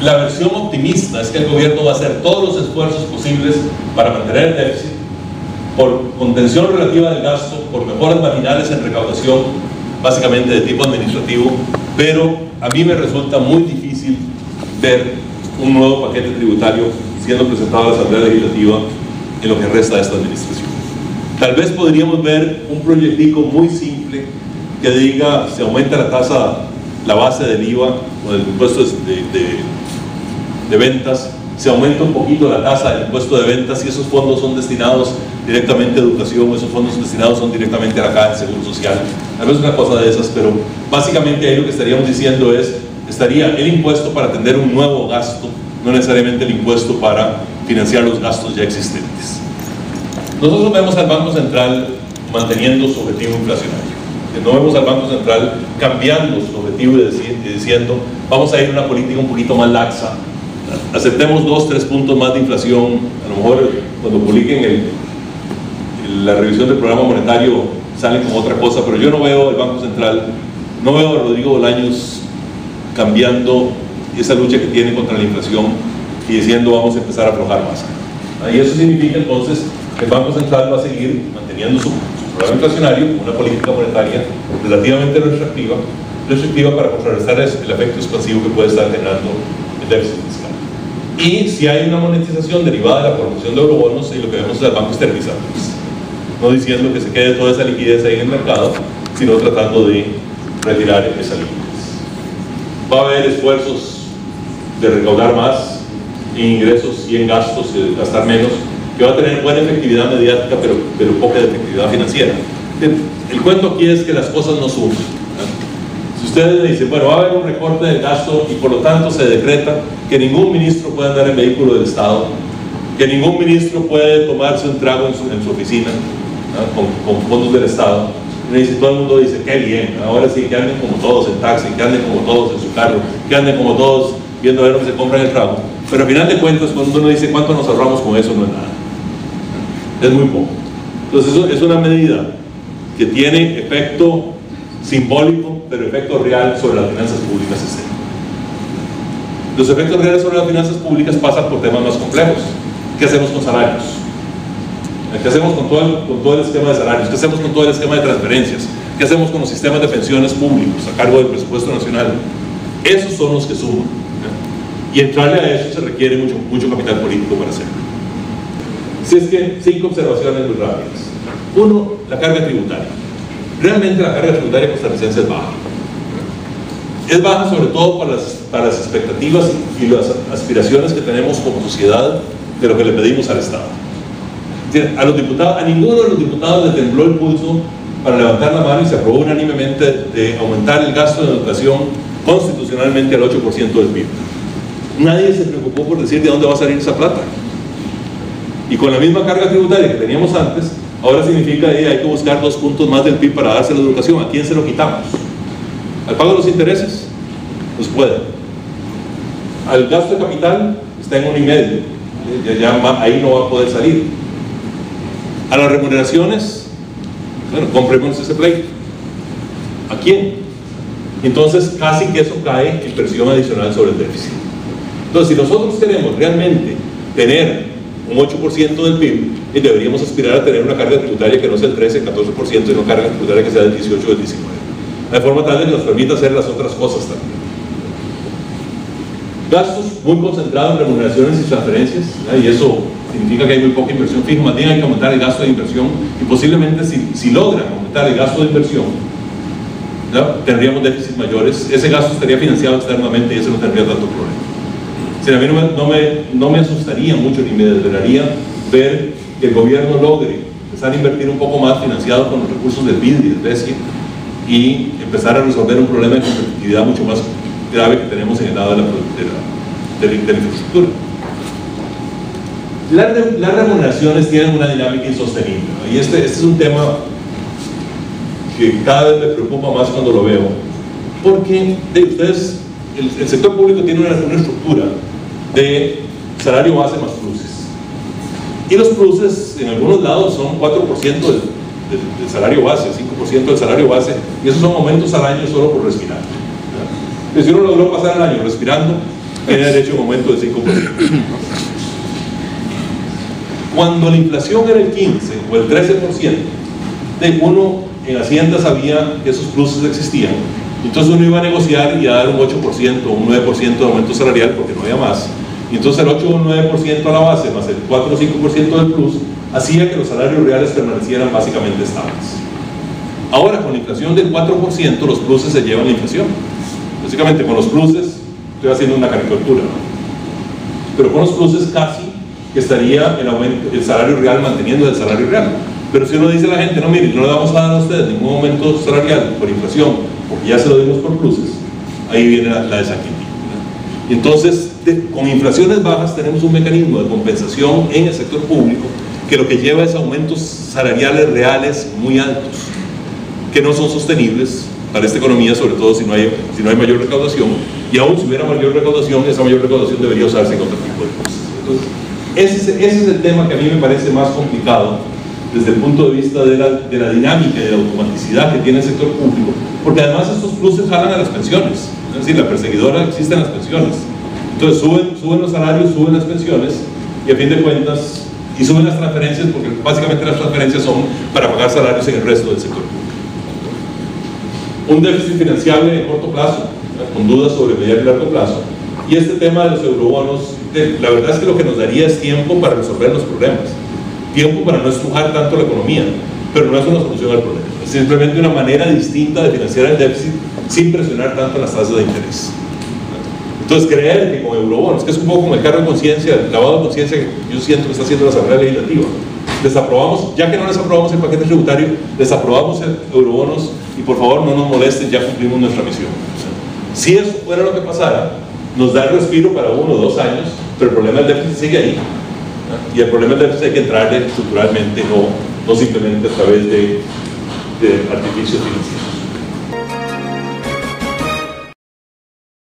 La versión optimista es que el gobierno va a hacer todos los esfuerzos posibles para mantener el déficit, por contención relativa del gasto, por mejoras marginales en recaudación, básicamente de tipo administrativo, pero a mí me resulta muy difícil ver un nuevo paquete tributario siendo presentado a la Asamblea Legislativa en lo que resta de esta administración. Tal vez podríamos ver un proyectico muy simple que diga, se aumenta la tasa, la base del IVA o del impuesto de ventas, se aumenta un poquito la tasa del impuesto de ventas y esos fondos son destinados directamente a educación, esos fondos destinados son directamente a la Caja de Seguro Social. Tal vez una cosa de esas, pero básicamente ahí lo que estaríamos diciendo es, estaría el impuesto para atender un nuevo gasto, no necesariamente el impuesto para financiar los gastos ya existentes. Nosotros vemos al Banco Central manteniendo su objetivo inflacionario. No vemos al Banco Central cambiando su objetivo y diciendo, vamos a ir a una política un poquito más laxa, aceptemos 2-3 puntos más de inflación, a lo mejor cuando publiquen la revisión del programa monetario salen con otra cosa, pero yo no veo al Banco Central, no veo a Rodrigo Bolaños cambiando esa lucha que tiene contra la inflación y diciendo vamos a empezar a aflojar más. Y eso significa entonces que el Banco Central va a seguir manteniendo su programa inflacionario, una política monetaria relativamente restrictiva para contrarrestar el efecto expansivo que puede estar generando el déficit fiscal. Y si hay una monetización derivada de la formación de eurobonos, y lo que vemos es al banco esterilizándolos, no diciendo que se quede toda esa liquidez ahí en el mercado, sino tratando de retirar esa liquidez. Va a haber esfuerzos de recaudar más en ingresos y en gastos, y de gastar menos, que va a tener buena efectividad mediática, pero poca efectividad financiera. El cuento aquí es que las cosas no suman. Si ustedes me dicen, bueno, va a haber un recorte del gasto y por lo tanto se decreta que ningún ministro puede andar en vehículo del Estado, que ningún ministro puede tomarse un trago en su oficina, con fondos del Estado, y todo el mundo dice, qué bien, ahora sí, que anden como todos en taxi, que anden como todos en su carro, que anden como todos viendo a ver dónde se compran el trago. Pero al final de cuentas, cuando uno dice cuánto nos ahorramos con eso, no es nada. Es muy poco. Entonces eso es una medida que tiene efecto simbólico, pero efecto real sobre las finanzas públicas es cero. Los efectos reales sobre las finanzas públicas pasan por temas más complejos. ¿Qué hacemos con salarios? ¿Qué hacemos con todo el esquema de salarios? ¿Qué hacemos con todo el esquema de transferencias? ¿Qué hacemos con los sistemas de pensiones públicos a cargo del presupuesto nacional? Esos son los que suman. Y entrarle a eso se requiere mucho capital político para hacerlo. Si es que 5 observaciones muy rápidas. 1, la carga tributaria. Realmente la carga tributaria costarricense es baja. Es baja sobre todo para las expectativas y las aspiraciones que tenemos como sociedad de lo que le pedimos al Estado. A ninguno de los diputados le tembló el pulso para levantar la mano y se aprobó unánimemente de aumentar el gasto de educación constitucionalmente al 8% del PIB. Nadie se preocupó por decir de dónde va a salir esa plata. Y con la misma carga tributaria que teníamos antes, ahora significa que hay que buscar 2 puntos más del PIB para darse la educación. ¿A quién se lo quitamos? ¿Al pago de los intereses? Pues puede. Al gasto de capital está en 1,5. Ya ahí no va a poder salir. A las remuneraciones, bueno, compremos ese pleito. ¿A quién? Entonces casi que eso cae en presión adicional sobre el déficit. Entonces, si nosotros queremos realmente tener un 8% del PIB, deberíamos aspirar a tener una carga tributaria que no sea el 13, 14%, sino una carga tributaria que sea del 18 o del 19%. De forma tal de que nos permita hacer las otras cosas también. Gastos muy concentrados en remuneraciones y transferencias, y eso significa que hay muy poca inversión fija. Más bien hay que aumentar el gasto de inversión, y posiblemente si logran aumentar el gasto de inversión, tendríamos déficits mayores. Ese gasto estaría financiado externamente y ese no tendría tanto problema. Si a mí no me asustaría mucho ni me desvelaría ver que el gobierno logre empezar a invertir un poco más financiado con los recursos del BID y del BESIE y empezar a resolver un problema de competitividad mucho más grave que tenemos en el lado de la infraestructura. Las remuneraciones tienen una dinámica insostenible, ¿no? Y este es un tema que cada vez me preocupa más cuando lo veo, porque ustedes, el sector público tiene una estructura de salario base más pluses, y los pluses en algunos lados son 4% del salario base, 5% del salario base, y esos son aumentos al año solo por respirar. Si uno logró pasar el año respirando, tiene derecho a un aumento del 5%. Cuando la inflación era el 15 o el 13%, uno en Hacienda sabía que esos pluses existían, entonces uno iba a negociar y a dar un 8% o un 9% de aumento salarial porque no había más, y entonces el 8 o 9% a la base más el 4 o 5% del plus hacía que los salarios reales permanecieran básicamente estables. Ahora con la inflación del 4% los pluses se llevan la inflación. Básicamente con los pluses, estoy haciendo una caricatura, ¿no? Pero con los pluses casi que estaría el salario real manteniendo el salario real. Pero si uno dice a la gente, no, mire, no le vamos a dar a ustedes ningún aumento salarial por inflación, porque ya se lo dimos por pluses, ahí viene la desequilibrio. Y entonces, con inflaciones bajas tenemos un mecanismo de compensación en el sector público que lo que lleva es aumentos salariales reales muy altos, que no son sostenibles para esta economía, sobre todo si no hay mayor recaudación, y aún si hubiera mayor recaudación, esa mayor recaudación debería usarse en otro tipo de cosas. Entonces, ese es el tema que a mí me parece más complicado desde el punto de vista de la dinámica y de la automaticidad que tiene el sector público, porque además estos pluses jalan a las pensiones, es decir, la perseguidora existe en las pensiones. Entonces suben los salarios, suben las pensiones, y a fin de cuentas, y suben las transferencias, porque básicamente las transferencias son para pagar salarios en el resto del sector público. Un déficit financiable en corto plazo, con dudas sobre mediano y largo plazo, y este tema de los eurobonos, la verdad es que lo que nos daría es tiempo para resolver los problemas, tiempo para no estrujar tanto la economía, pero no es una solución al problema, es simplemente una manera distinta de financiar el déficit sin presionar tanto las tasas de interés. Entonces creer que con eurobonos, que es un poco como el cargo de conciencia, el lavado de conciencia que yo siento que está haciendo la Asamblea Legislativa, desaprobamos, ya que no les aprobamos el paquete tributario, desaprobamos eurobonos y por favor no nos molesten, ya cumplimos nuestra misión. Si eso fuera lo que pasara, nos da el respiro para 1 o 2 años, pero el problema del déficit sigue ahí, ¿no? Y el problema del déficit hay que entrarle estructuralmente, no simplemente a través de artificios financieros.